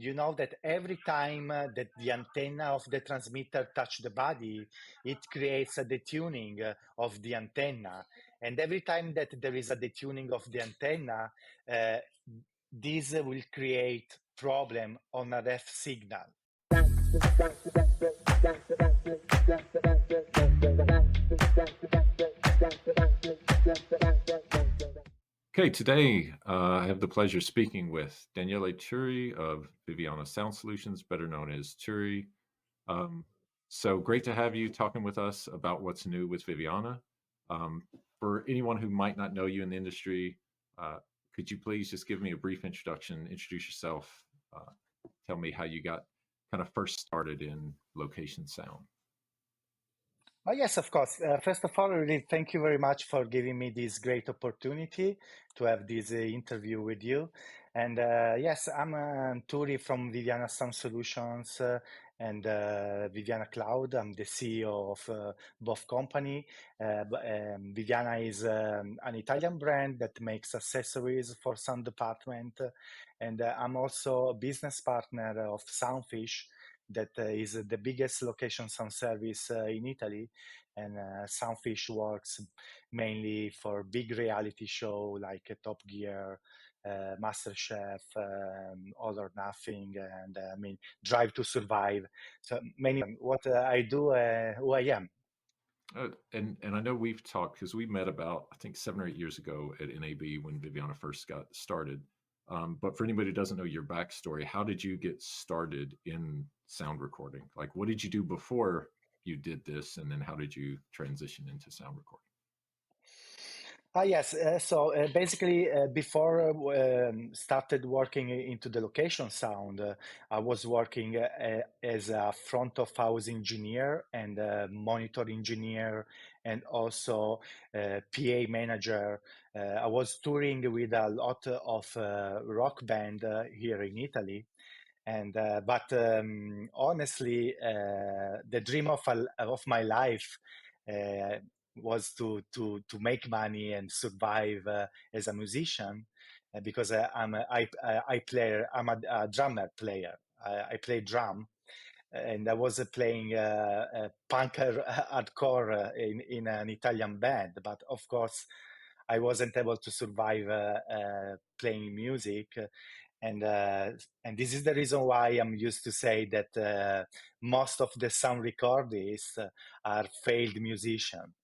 you know that every time that the antenna of the transmitter touch the body, it creates a detuning of the antenna. And every time that there is a detuning of the antenna, uh, this will create problem on a ref signal. Okay, today I have the pleasure of speaking with Daniele Turi of Viviana Sound Solutions, better known as Turi. So great to have you talking with us about what's new with Viviana. For anyone who might not know you in the industry, could you please just give me a brief introduction, introduce yourself, tell me how you got kind of first started in location sound? Oh, yes, of course. First of all, really thank you very much for giving me this great opportunity to have this interview with you. And yes, I'm Turi from Viviana Sound Solutions and Viviana Cloud. I'm the CEO of both company. Viviana is an Italian brand that makes accessories for sound department. And I'm also a business partner of Soundfish, that is the biggest location sound service in Italy. And Soundfish works mainly for big reality show like Top Gear, MasterChef, All or Nothing, and I mean Drive to Survive. So many what I do, who I am. And I know we've talked because we met about I think 7 or 8 years ago at NAB when Viviana first got started. But for anybody who doesn't know your backstory, how did you get started in sound recording? Like, what did you do before you did this, and then how did you transition into sound recording? Yes, so basically, before started working into the location sound, I was working as a front of house engineer and monitor engineer, and also PA manager. I was touring with a lot of rock band here in Italy. And but honestly, the dream of my life uh, was to make money and survive as a musician, because I'm a drummer player. I play drum, and I was playing punk hardcore in an Italian band. But of course, I wasn't able to survive playing music. And and this is the reason why I'm used to say that most of the sound recordists are failed musicians.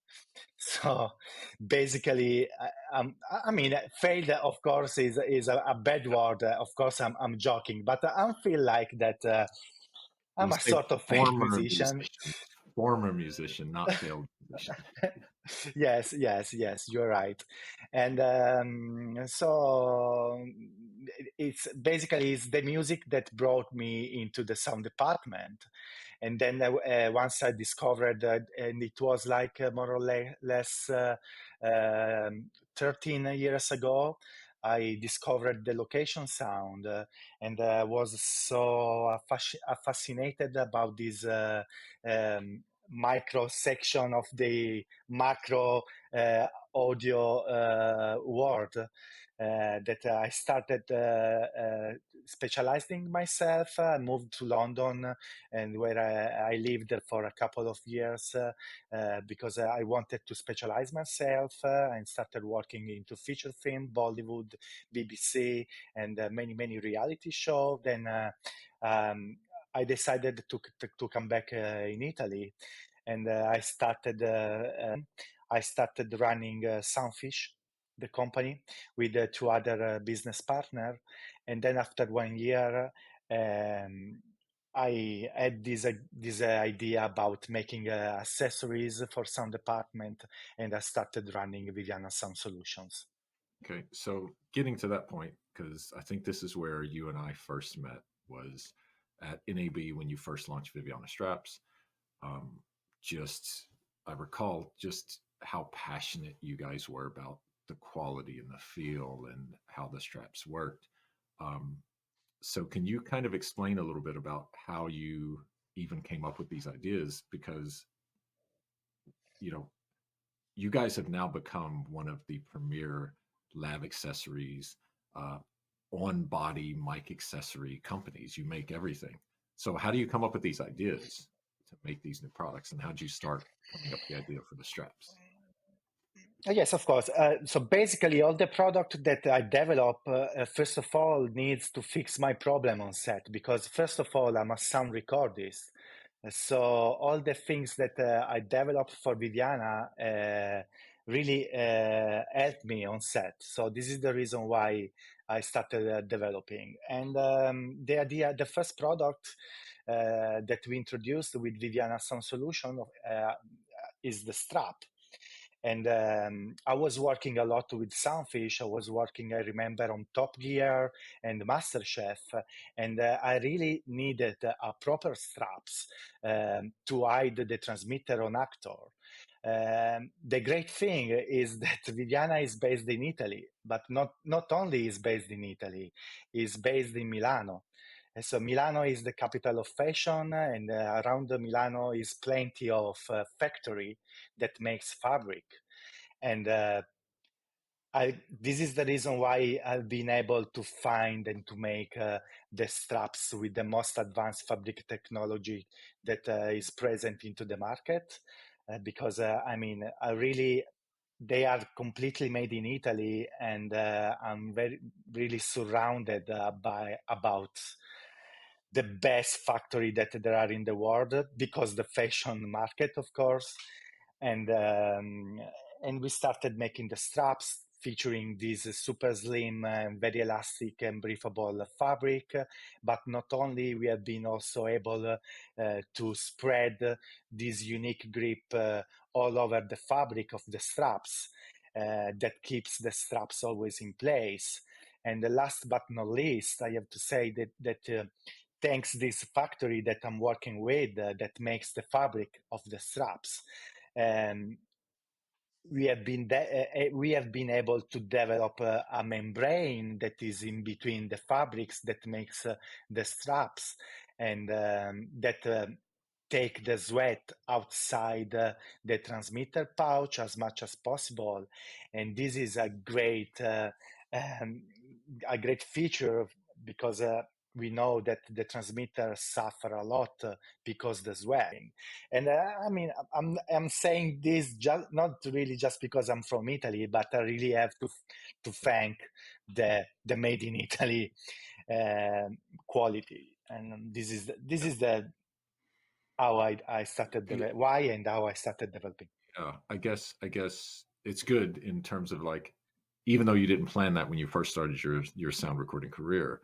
So basically, I mean, failed, of course, is a bad word. Of course, I'm joking, but I feel like that You I'm a say sort of failed musician. former musician, not failed musician. Yes, you're right. And so it's basically it's the music that brought me into the sound department. And then once I discovered, and it was like more or less 13 years ago, I discovered the location sound, and was so fascinated about this micro section of the macro audio world, that I started specializing myself. I moved to London, and where I lived for a couple of years, because I wanted to specialize myself, and started working into feature film, Bollywood, BBC, and many reality shows. Then I decided to come back in Italy, and I started running Soundfish, the company, with two other business partner. And then after 1 year, um, I had this idea about making accessories for sound department, and I started running Viviana Sound Solutions. Okay, so getting to that point, because I think this is where you and I first met, was at NAB when you first launched Viviana Straps. Um, just, I recall just how passionate you guys were about the quality and the feel and how the straps worked. Um, so, can you kind of explain a little bit about how you even came up with these ideas? Because, you know, you guys have now become one of the premier lab accessories, uh, on body mic accessory companies. You make everything. So how do you come up with these ideas to make these new products? And how did you start coming up with the idea for the straps? Yes, of course. So basically, all the product that I develop, first of all, needs to fix my problem on set because, first of all, I'm a sound recordist. So all the things that I developed for Viviana really helped me on set. So this is the reason why I started developing. And the first product that we introduced with Viviana Sound Solution is the strap. And I was working a lot with Soundfish. I was working, I remember, on Top Gear and MasterChef, and I really needed a proper straps to hide the transmitter on actor. The great thing is that Viviana is based in Italy, but not only is based in Italy, is based in Milano. So Milano is the capital of fashion, and around Milano is plenty of factory that makes fabric. And this is the reason why I've been able to find and to make the straps with the most advanced fabric technology that is present into the market. Because I mean, they are completely made in Italy, and I'm really surrounded by about the best factory that there are in the world because the fashion market, of course, and um, and we started making the straps featuring this super slim and very elastic and breathable fabric. But not only, we have been also able to spread this unique grip all over the fabric of the straps that keeps the straps always in place. And the last but not least, I have to say that thanks this factory that I'm working with that makes the fabric of the straps. Um, we have been able to develop a membrane that is in between the fabrics that makes the straps and that take the sweat outside the transmitter pouch as much as possible. And this is um, a great feature because we know that the transmitters suffer a lot because the sweating. And I mean, I'm saying this just not really just because I'm from Italy, but I really have to thank the made in Italy uh, quality. And this is the how I started why and how I started developing. Yeah, I guess it's good in terms of like, even though you didn't plan that when you first started your sound recording career,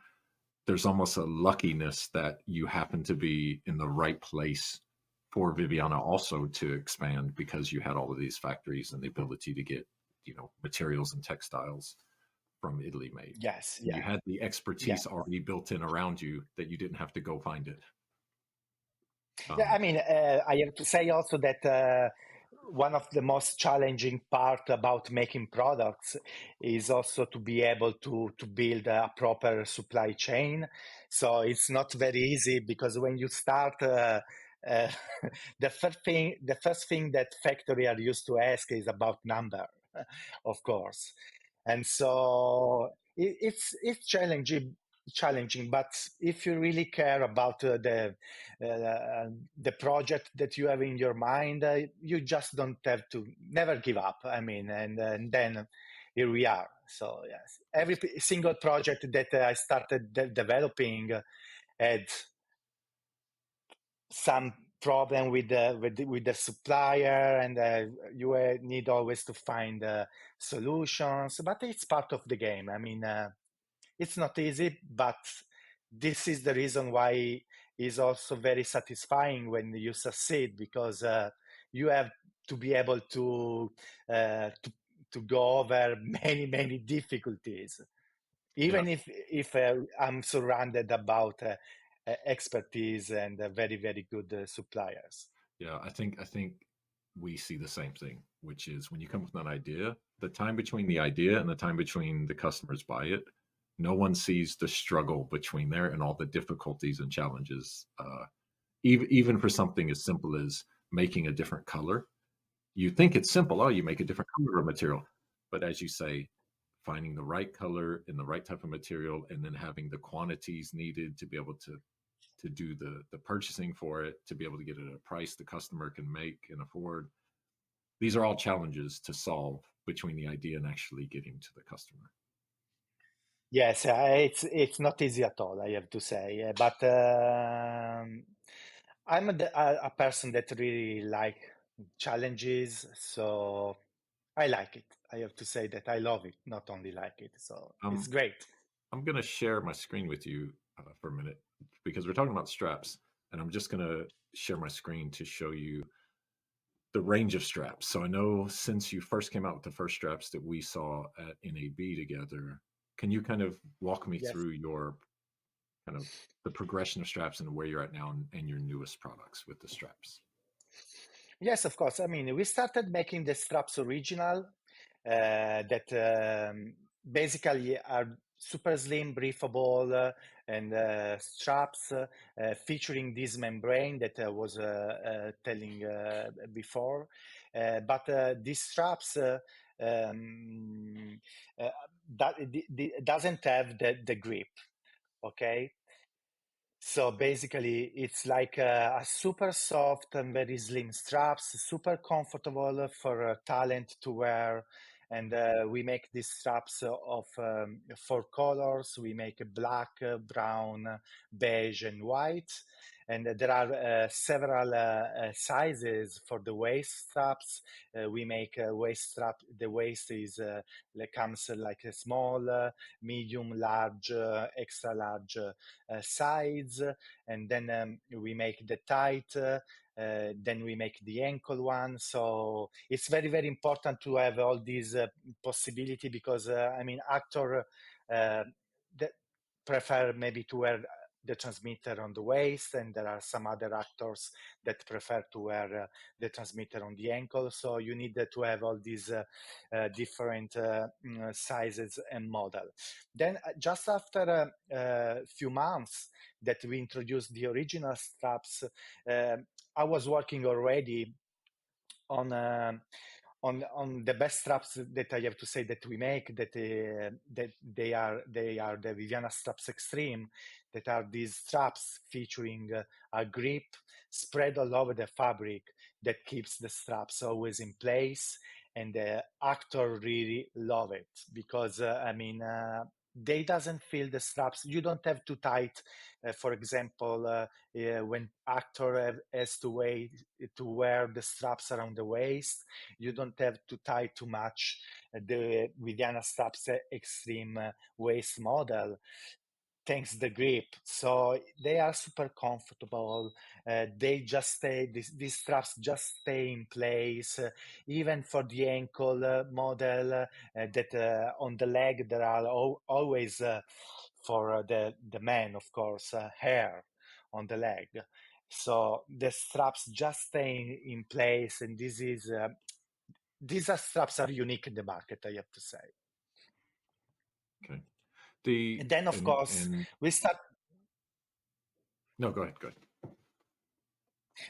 there's almost a luckiness that you happen to be in the right place for Viviana also to expand because you had all of these factories and the ability to get, materials and textiles from Italy made. Yes, And you yeah, had the yeah. expertise already built in around you that you didn't have to go find it. Yeah, I Um, mean, I have to say also that one of the most challenging part about making products is also to be able to build a proper supply chain. So it's not very easy because when you start, uh, the first thing that factory are used to ask is about number, of course, and so it's challenging. But if you really care about the project that you have in your mind, you just don't have to never give up. I mean, and then here we are. So yes, every single project that I started developing had some problem with the supplier, and you need always to find solutions. But it's part of the game. I mean, it's not easy, but this is the reason why it's also very satisfying when you succeed because you have to be able uh, to to go over many difficulties, yeah, even if I'm surrounded about expertise and very good suppliers. yeah. I think we see the same thing, which is when you come with an idea, the time between the idea and the time between the customers buy it, no one sees the struggle between there and all the difficulties and challenges. Even for something as simple as making a different color, you think it's simple. Oh, you make a different color of material, but as you say, finding the right color in the right type of material, and then having the quantities needed to be able to do the purchasing for it, to be able to get it at a price the customer can make and afford. These are all challenges to solve between the idea and actually getting to the customer. Yes, it's not easy at all, I have to say. But I'm a person that really like challenges, so I like it. I have to say that I love it, not only like it. So it's Um, great. I'm going to share my screen with you for a minute because we're talking about straps, and I'm just going to share my screen to show you the range of straps. So I know since you first came out with the first straps that we saw at NAB together, can you kind of walk me Yes. through your kind of the progression of straps and where you're at now and your newest products with the straps? Yes, of course. I mean, we started making the straps original that basically are super slim, breathable, and straps featuring this membrane that I was telling before. But these straps um, uh, doesn't have the grip. Okay, so basically, it's like a super soft and very slim straps, super comfortable for talent to wear. And we make these straps of four colors. We make black, brown, beige, and white. And there are several sizes for the waist straps. We make a waist strap. The waist is comes like a small, medium, large, extra large sides, and then we make the tight. Then we make the ankle one. So it's very, very important to have all these possibility because I mean, actor uh, that prefer maybe to wear the transmitter on the waist, and there are some other actors that prefer to wear the transmitter on the ankle. So you need to have all these different sizes and model. Then just after a few months that we introduced the original straps, uh, I was working already on on the best straps that I have to say that we make, that they are the Viviana Straps Extreme, that are these straps featuring a grip spread all over the fabric that keeps the straps always in place, and the actor really love it because I mean they doesn't feel the straps. You don't have to tight. For example, when actor has to wear the straps around the waist, you don't have to tie too much the Viviana Straps Extreme waist model, thanks the grip. So they are super comfortable. They just stay, these straps just stay in place. Even for the ankle model, that on the leg, there are always, for the man, of course, hair on the leg. So the straps just stay in place, and these are straps are unique in the market, I have to say. Okay. The And then, of course, and we start. no, go ahead. Go ahead.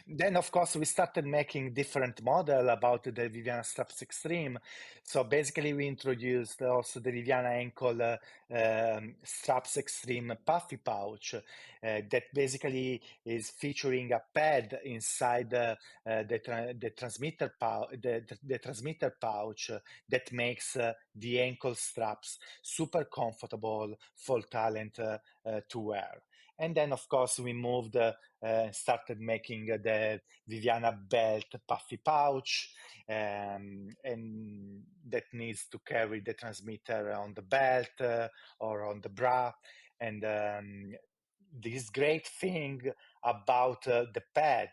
Then, of course, we started making different model about the Viviana Straps Extreme. So basically, we introduced also the Viviana Ankle Straps Extreme Puffy pouch that basically is featuring a pad inside the transmitter the transmitter pouch that makes the ankle straps super comfortable for talent to wear. And then, of course, we moved started making the Viviana belt puffy pouch, and that needs to carry the transmitter on the belt or on the bra. And this great thing about the pad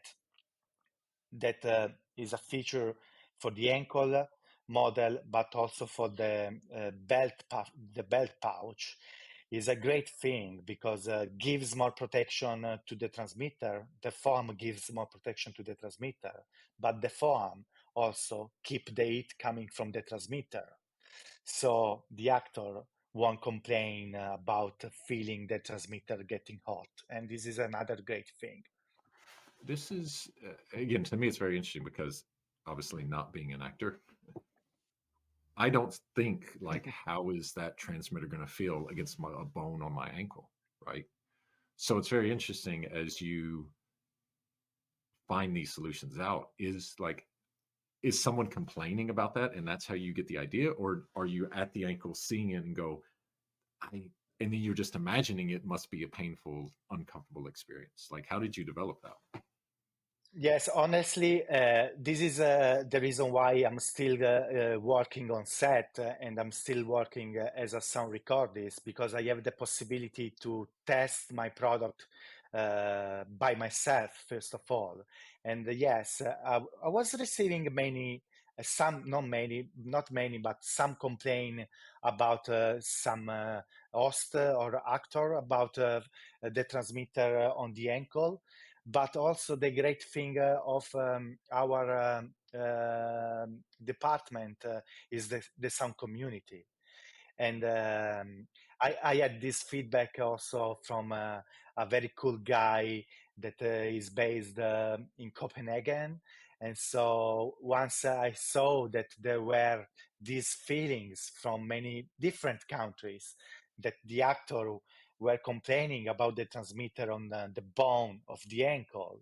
that is a feature for the ankle model, but also for the the belt pouch, is a great thing because gives more protection to the transmitter. The foam gives more protection to the transmitter, but the foam also keep the heat coming from the transmitter. So the actor won't complain about feeling the transmitter getting hot. And this is another great thing. This is again, to me, it's very interesting because obviously not being an actor, I don't think like how is that transmitter going to feel against a bone on my ankle, right? So it's very interesting as you find these solutions out. Is someone complaining about that, and that's how you get the idea, or are you at the ankle seeing it and go, I, and then you're just imagining it must be a painful, uncomfortable experience? Like, how did you develop that? Yes, honestly, this is the reason why I'm still working on set and I'm still working as a sound recordist because I have the possibility to test my product by myself, first of all. And yes, I was receiving many, some, not many, but some complain about some host or actor about the transmitter on the ankle, but also the great thing of our department is the sound community. And I had this feedback also from a very cool guy that is based in Copenhagen. And so once I saw that there were these feelings from many different countries, that the actor were complaining about the transmitter on the bone of the ankle,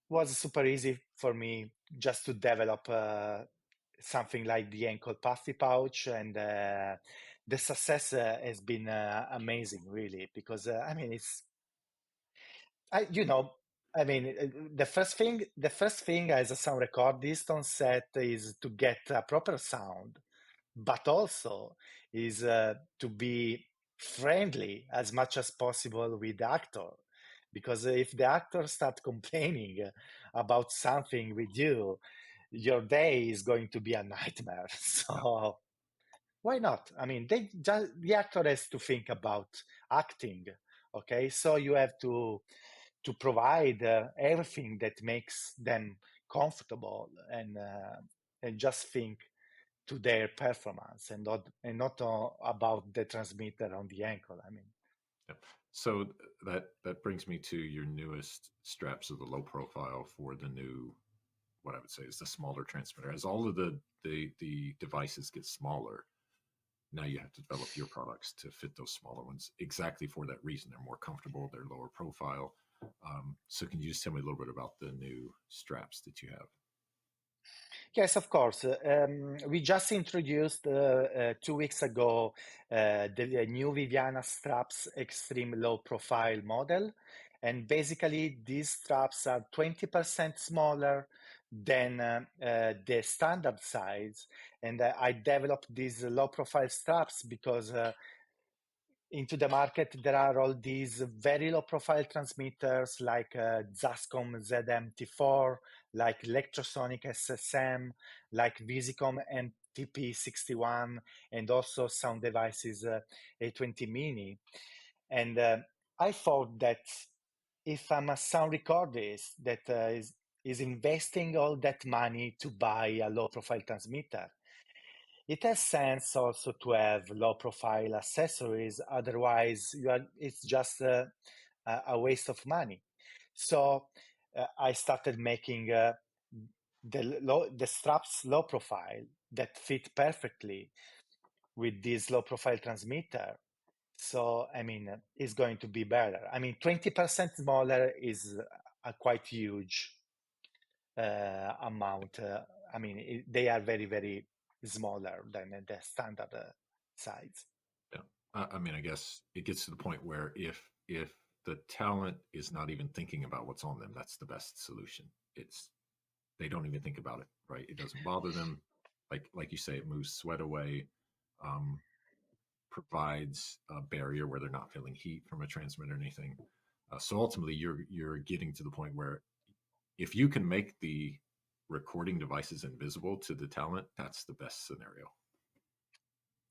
was super easy for me just to develop something like the ankle puffy pouch, and the success has been amazing, really, because I mean, it's I you know I mean, the first thing as a sound recordist on set is to get a proper sound, but also is to be friendly as much as possible with the actor. Because if the actor start complaining about something with you, your day is going to be a nightmare. Yeah, So why not? I mean, the actor has to think about acting. Okay, so you have to provide everything that makes them comfortable, and just think to their performance, and not about the transmitter on the ankle. I mean, yeah. So that brings me to your newest straps of the low profile for the new, what I would say is the smaller transmitter. As all of the devices get smaller, now you have to develop your products to fit those smaller ones exactly for that reason. They're more comfortable, they're lower profile. So can you just tell me a little bit about the new straps that you have? yes, of course. We just introduced 2 weeks ago the new Viviana straps extreme low profile model. And basically, these straps are 20% smaller than the standard size. And I developed these low profile straps because into the market, there are all these very low profile transmitters like Zascom ZMT4, like Electrosonic SSM, like Visicom MTP61, and also Sound Devices A20 Mini. And I thought that if I'm a sound recordist that is investing all that money to buy a low profile transmitter, it has sense also to have low profile accessories, otherwise it's just a waste of money. So I started making the straps low profile that fit perfectly with this low profile transmitter. So I mean, it's going to be better. I mean, 20% smaller is a quite huge amount. I mean, they are very, very smaller than the standard size. Yeah. I mean, I guess it gets to the point where if the talent is not even thinking about what's on them, that's the best solution. It's they don't even think about it, right? It doesn't bother them. Like you say, it moves sweat away, um, provides a barrier where they're not feeling heat from a transmitter or anything. So ultimately, you're getting to the point where if you can make the recording devices invisible to the talent, that's the best scenario.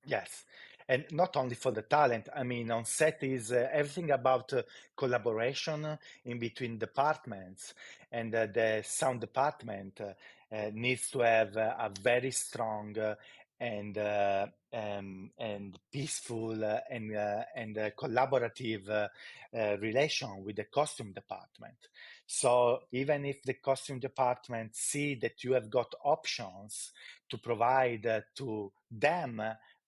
Yes, and not only for the talent. I mean, on set is everything about collaboration in between departments, and the sound department needs to have a very strong and peaceful and collaborative relation with the costume department. So even if the costume department see that you have got options to provide to them,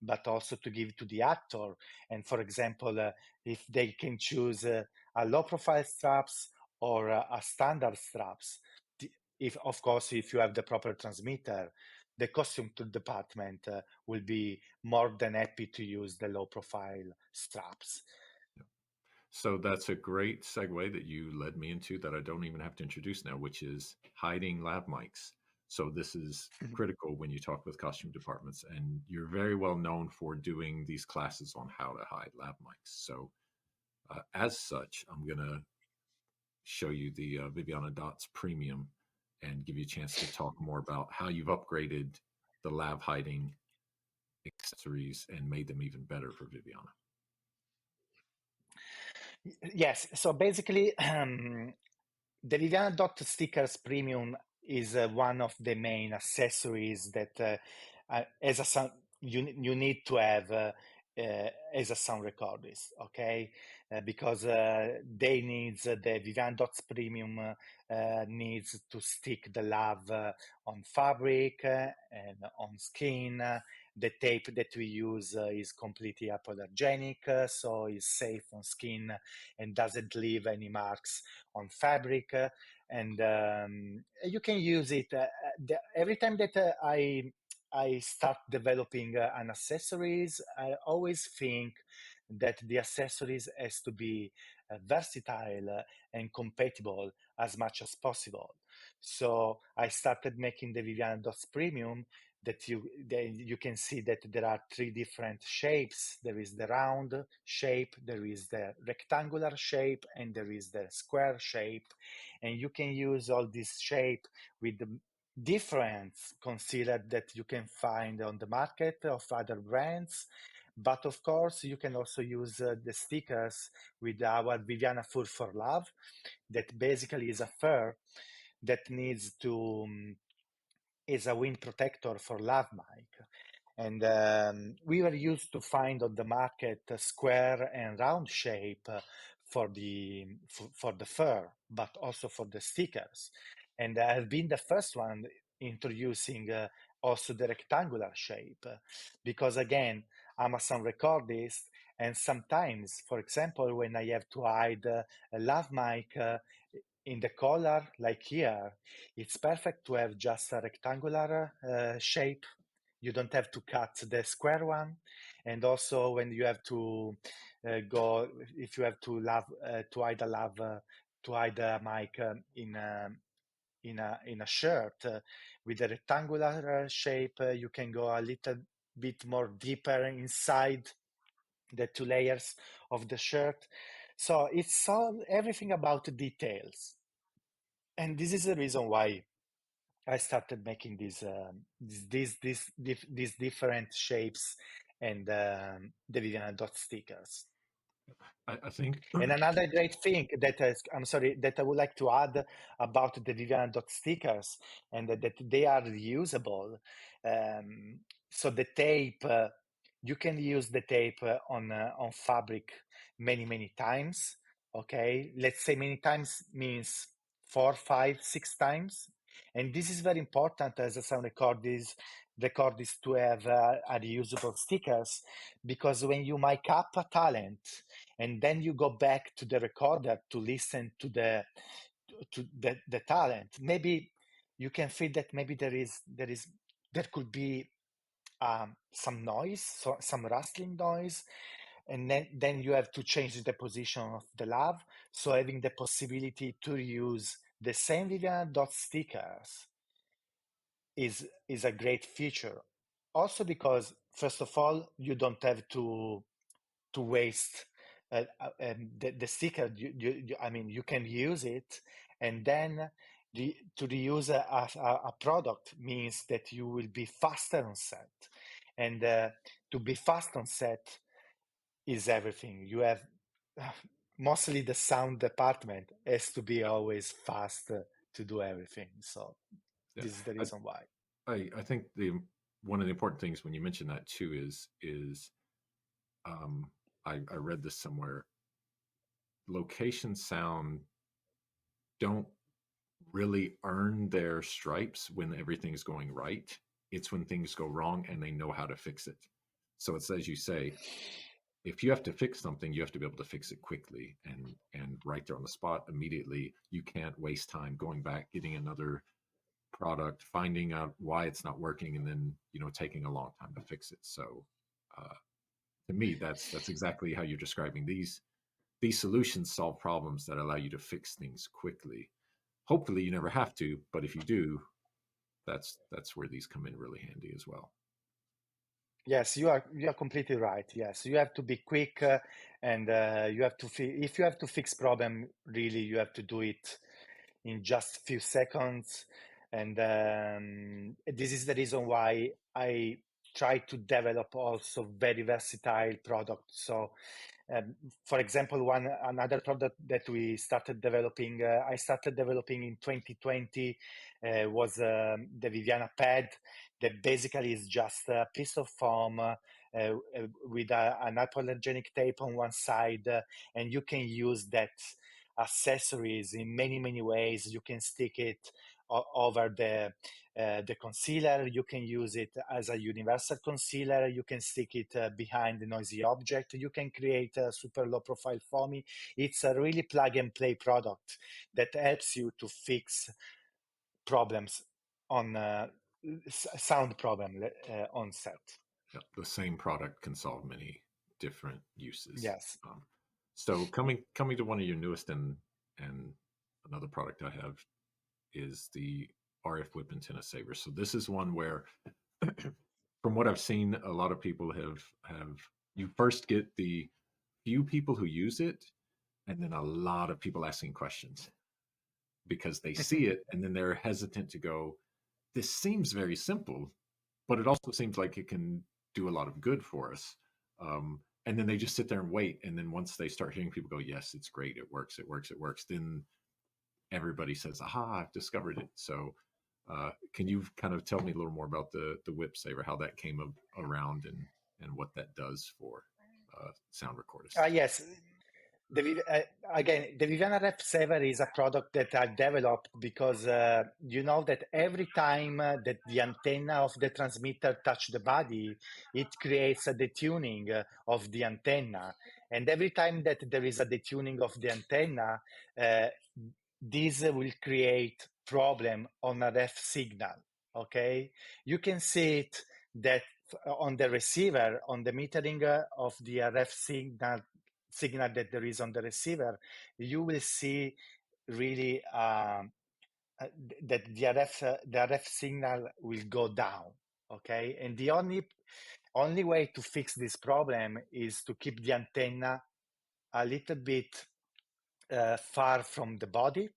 but also to give to the actor, and for example, if they can choose a low profile straps or a standard straps, if of course if you have the proper transmitter, the costume department will be more than happy to use the low profile straps. So that's a great segue that you led me into that I don't even have to introduce now, which is hiding lav mics. So this is critical when you talk with costume departments, and you're very well known for doing these classes on how to hide lav mics. So as such, I'm going to show you the Viviana Dots Premium and give you a chance to talk more about how you've upgraded the lav hiding accessories and made them even better for Viviana. Yes, so basically, the Viviana Dot Stickers Premium is one of the main accessories that, as a sound, you need to have as a sound recordist, okay? Because they needs the Viviana Dots Premium needs to stick the lav on fabric and on skin. The tape that we use is completely hypoallergenic, so it's safe on skin and doesn't leave any marks on fabric. And you can use it every time that I start developing an accessories. I always think that the accessories has to be versatile and compatible as much as possible. So I started making the Viviana Dots Premium that you can see that there are three different shapes. There is the round shape, there is the rectangular shape, and there is the square shape. And you can use all this shape with the different concealer that you can find on the market of other brands. But of course, you can also use the stickers with our Viviana Fur for Love, that basically is a fur that needs to is a wind protector for lav mic. And we were used to find on the market a square and round shape for the fur, but also for the stickers. And I've been the first one introducing also the rectangular shape, because again, I'm a sound recordist, and sometimes, for example, when I have to hide a lav mic in the collar, like here, it's perfect to have just a rectangular shape. You don't have to cut the square one. And also when you have to if you have to hide a lav, to hide a mic in a shirt with a rectangular shape, you can go a little bit more deeper inside the two layers of the shirt. So it's all everything about the details. And this is the reason why I started making these different shapes and the Viviana Dot stickers. I think And another great thing that I'm sorry, that I would like to add about the Viviana Dot stickers, and that they are reusable. Um, so the tape, you can use the tape on fabric many times. Okay, let's say many times means 4, 5, 6 times, and this is very important as a sound recordist to have a reusable stickers, because when you mic up a talent and then you go back to the recorder to listen to the talent, maybe you can feel that maybe there could be some noise, some rustling noise, and then you have to change the position of the lav. So having the possibility to use the same Viviana Dot stickers is a great feature. Also because first of all, you don't have to waste the sticker. I mean, you can use it, and then to reuse a product means that you will be faster on set, and to be fast on set is everything. You have mostly the sound department has to be always fast to do everything. So yeah, this is the I, reason why. I think one of the important things when you mention that too is um, I read this somewhere. Location sound don't really earn their stripes when everything's going right. It's when things go wrong and they know how to fix it. So it's as you say, if you have to fix something, you have to be able to fix it quickly and right there on the spot immediately. You can't waste time going back, getting another product, finding out why it's not working, and then taking a long time to fix it. So uh, to me, that's exactly how you're describing these solutions solve problems that allow you to fix things quickly. Hopefully, you never have to, but if you do, that's where these come in really handy as well. Yes, you are completely right. Yes, you have to be quick, and you have to if you have to fix problem, really, you have to do it in just few seconds. And this is the reason why I try to develop also very versatile products. So, for example, one another product that we started developing, I started developing in 2020, was the Viviana pad, that basically is just a piece of foam with an hypoallergenic tape on one side, and you can use that accessories in many ways. You can stick it over the concealer. You can use it as a universal concealer. You can stick it behind the noisy object. You can create a super low profile foamy. It's a really plug and play product that helps you to fix problems on sound problem on set. Yeah, the same product can solve many different uses. Yes. So coming to one of your newest and another product I have is the RF whip antenna saver. So this is one where, from what I've seen, a lot of people have you first get the few people who use it, and then a lot of people asking questions because they see it and then they're hesitant to go. This seems very simple, but it also seems like it can do a lot of good for us. And then they just sit there and wait. And then once they start hearing people go, yes, it's great, it works, it works, it works, then everybody says, aha, I've discovered it. So can you kind of tell me a little more about the whip saver, how that came around and what that does for sound recordists? Yes, again, the Viviana Ref Saver is a product that I developed because you know that every time that the antenna of the transmitter touch the body, it creates a detuning of the antenna. And every time that there is a detuning of the antenna, uh, this will create problem on a ref signal. Okay, you can see it that on the receiver, on the metering of the ref signal that there is on the receiver, you will see really that the RF signal will go down. Okay, and the only way to fix this problem is to keep the antenna a little bit far from the body.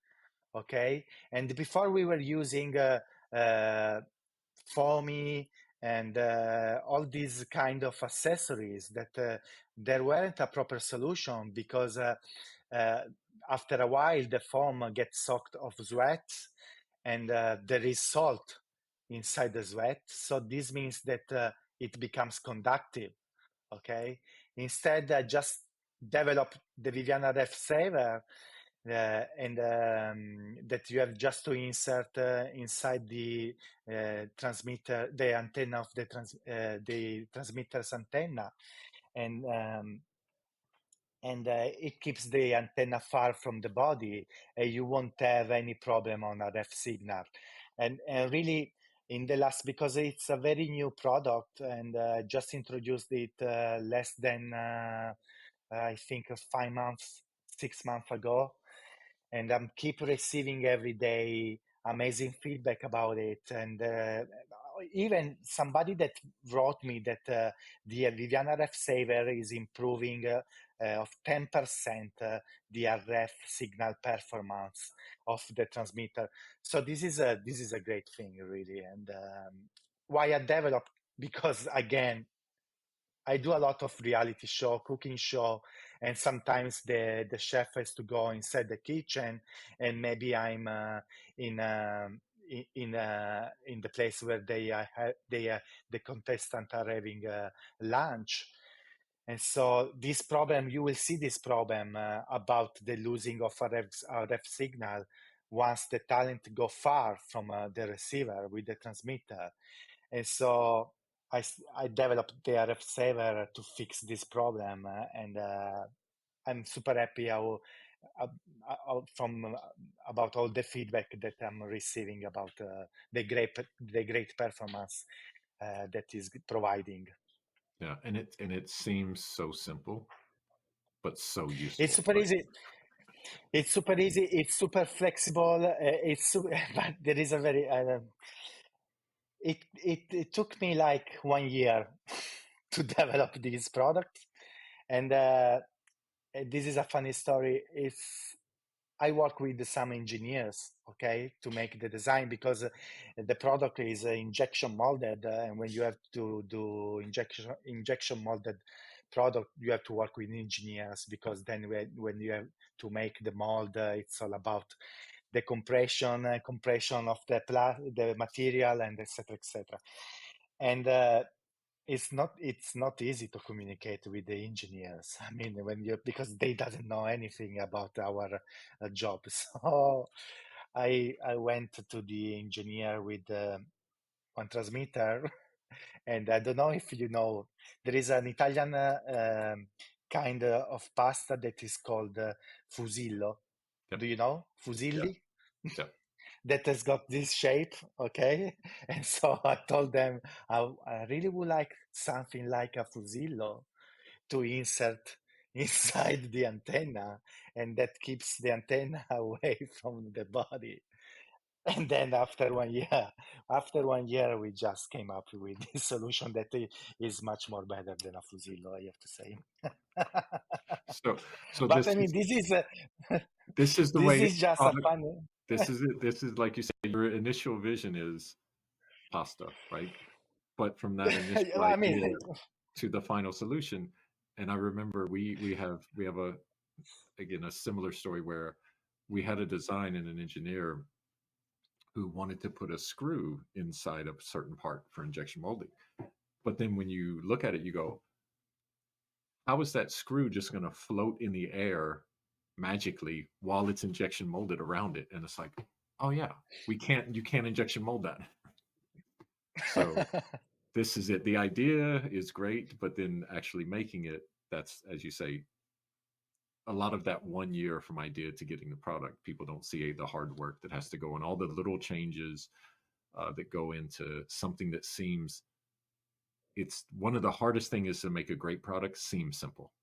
Okay, and before we were using uh, foamy and all these kind of accessories that there weren't a proper solution because uh, after a while the foam gets soaked of sweat, and there is salt inside the sweat, so this means that it becomes conductive. Okay, instead I just develop the Viviana Ref Saver, and that you have just to insert inside the transmitter, the antenna of the transmitter's antenna, and it keeps the antenna far from the body, and you won't have any problem on a ref signal. And really, in the last, because it's a very new product, and just introduced it less than I think 5 months, 6 months ago, and I'm keep receiving every day amazing feedback about it. And even somebody that wrote me that the Viviana Ref Saver is improving of 10% the RF signal performance of the transmitter. So this is a great thing, really. And why I developed, because again, I do a lot of reality show, cooking show, and sometimes the chef has to go inside the kitchen, and maybe I'm in in the place where the contestant are having lunch. And so this problem, you will see this problem about the losing of a ref signal once the talent go far from the receiver with the transmitter. And so I developed the RF saver to fix this problem, and I'm super happy uh, from about all the feedback that I'm receiving about the great performance that is providing. Yeah, and it seems so simple, but so It's useful, super right? easy. It's super easy. It's super flexible. But there is a very. It took me like 1 year to develop this product, and this is a funny story. It's I work with some engineers, okay, to make the design because the product is injection molded, and when you have to do injection molded product, you have to work with engineers because then when you have to make the mold, it's all about the compression of the material, and etc. etc. And it's not easy to communicate with the engineers. I mean, when you because they doesn't know anything about our job. So I went to the engineer with one transmitter, and I don't know if you know, there is an Italian kind of pasta that is called fusillo. Yep. Do you know Yeah. fusilli? Yeah. That has got this shape, okay? And so I told them I really would like something like a fusillo to insert inside the antenna, and that keeps the antenna away from the body. And then after 1 year, we just came up with this solution that is much more better than a fusillo, I have to say. So so But I mean, this is the this way is just a product fun. this is it. This is like you said, your initial vision is pasta, right? But from that initial I mean, idea to the final solution, and I remember we have a again a similar story where we had a design and an engineer who wanted to put a screw inside a certain part for injection molding. But then when you look at it, you go, how is that screw just going to float in the air magically while it's injection molded around it? And it's like, oh yeah, you can't injection mold that. So this is it. The idea is great, but then actually making it, that's, as you say, a lot of that 1 year from idea to getting the product. People don't see the hard work that has to go and all the little changes that go into something that seems, it's one of the hardest thing is to make a great product seem simple.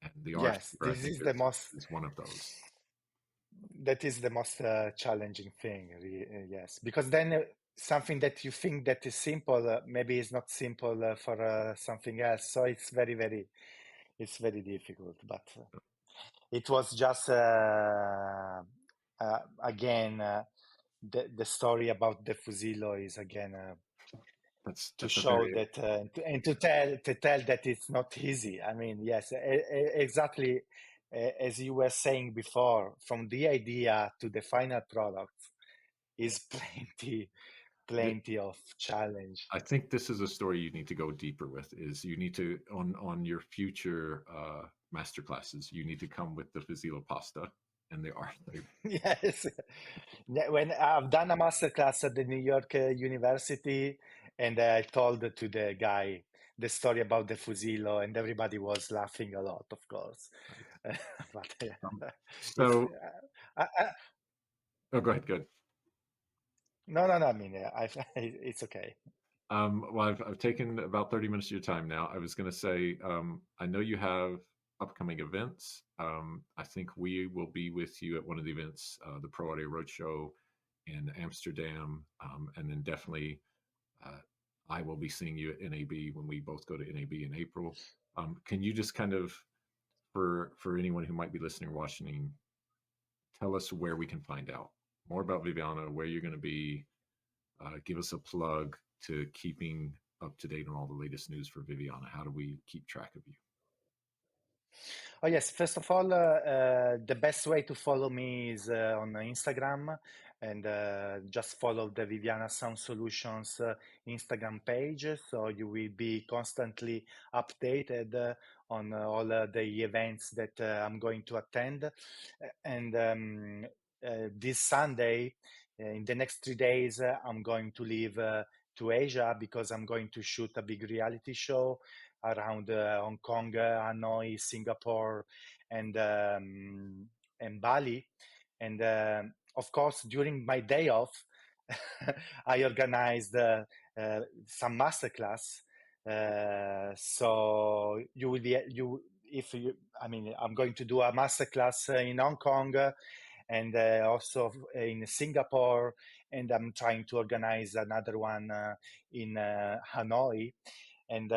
And the R yes, Receiver, I think, is one of those. that is the most challenging thing, yes, because then something that you think that is simple maybe is not simple for something else. So it's very difficult. But it was just again the story about the Fusillo is again to That's a show very that and to tell that it's not easy. I mean, yes, exactly as you were saying before, from the idea to the final product is plenty of challenge. I think this is a story you need to go deeper with. Is you need to on your future master classes, you need to come with the Fazila pasta and the art. Yes. When I've done a master class at the New York University, and I told to the guy the story about the Fusillo, and everybody was laughing a lot, of course. Right. But Um, it's so, oh, go ahead. Good. no. I mean, it's okay. Well, I've taken about 30 minutes of your time now. I was going to say, I know you have upcoming events. I think we will be with you at one of the events, the Pro Audio Roadshow in Amsterdam, and then definitely uh, I will be seeing you at NAB when we both go to NAB in April. Can you just kind of, for anyone who might be listening or watching, tell us where we can find out more about Viviana, where you're going to be, give us a plug to keeping up to date on all the latest news for Viviana. How do we keep track of you? Oh yes, first of all, the best way to follow me is on Instagram, and just follow the Viviana Sound Solutions Instagram page, so you will be constantly updated on all the events that I'm going to attend. And this Sunday, in the next 3 days, I'm going to leave to Asia because I'm going to shoot a big reality show around Hong Kong, Hanoi, Singapore, and um, and Bali. And of course, during my day off, I organized some masterclass. So you will be you if you. I mean, I'm going to do a masterclass in Hong Kong and also in Singapore, and I'm trying to organize another one in Hanoi. And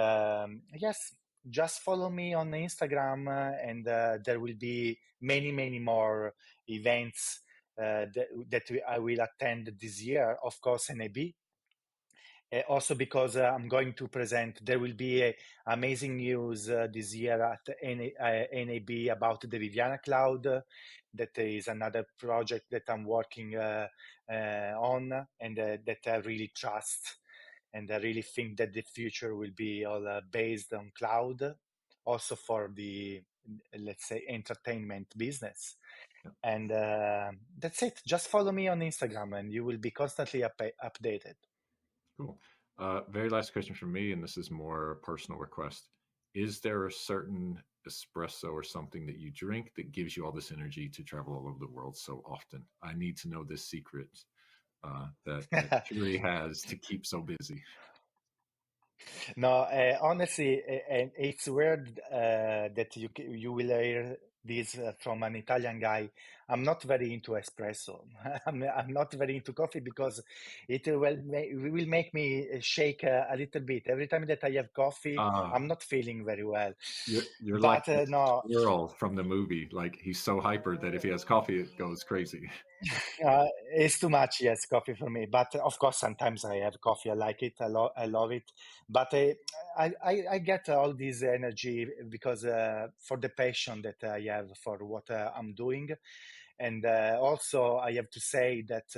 yes, just follow me on Instagram, and there will be many, many more events that I will attend this year. Of course, NAB. Also because I'm going to present, there will be amazing news this year at NAB about the Viviana Cloud. That is another project that I'm working on, and that I really trust. And I really think that the future will be all based on cloud, also for the, let's say, entertainment business. Yeah, And that's it. Just follow me on Instagram, and you will be constantly updated. cool. Very last question from me, and this is more a personal request. Is there a certain espresso or something that you drink that gives you all this energy to travel all over the world so often? I need to know this secret that Turi has to keep so busy. No, honestly, and it's weird that you will hear this from an Italian guy. I'm not very into espresso. I'm not very into coffee because it will make me shake a little bit. Every time that I have coffee, Uh, I'm not feeling very well. you're like But the no, squirrel from the movie. Like he's so hyper that if he has coffee, it goes crazy. it's too much, yes, coffee for me. But of course, sometimes I have coffee. I like it. I love it. But I get all this energy because for the passion that I have for what I'm doing. And also, I have to say that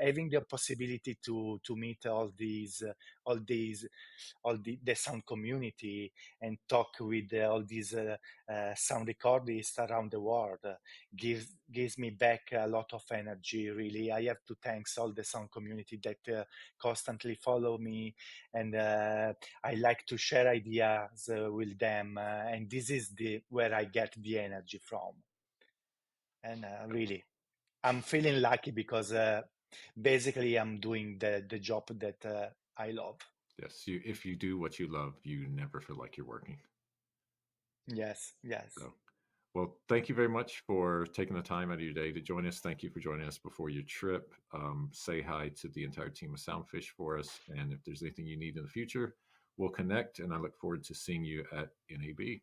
having the possibility to meet all these, all the sound community and talk with all these sound recordists around the world gives me back a lot of energy. Really, I have to thanks all the sound community that constantly follow me, and I like to share ideas with them, and this is the where I get the energy from. And really, I'm feeling lucky because basically I'm doing the job that I love. Yes, if you do what you love, you never feel like you're working. Yes, yes. So, well, thank you very much for taking the time out of your day to join us. Thank you for joining us before your trip. Say hi to the entire team of Soundfish for us. And if there's anything you need in the future, we'll connect. And I look forward to seeing you at NAB.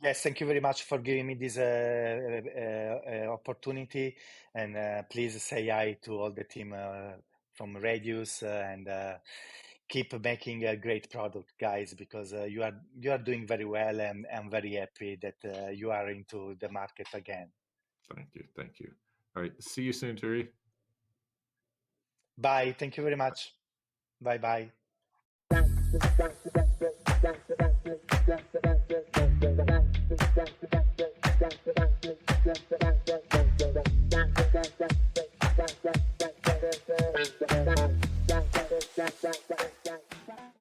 Yes, thank you very much for giving me this opportunity. And please say hi to all the team from Radius and keep making a great product, guys, because you are doing very well, and I'm very happy that you are into the market again. Thank you. Thank you. All right. See you soon, Turi. Bye. Thank you very much. Bye bye.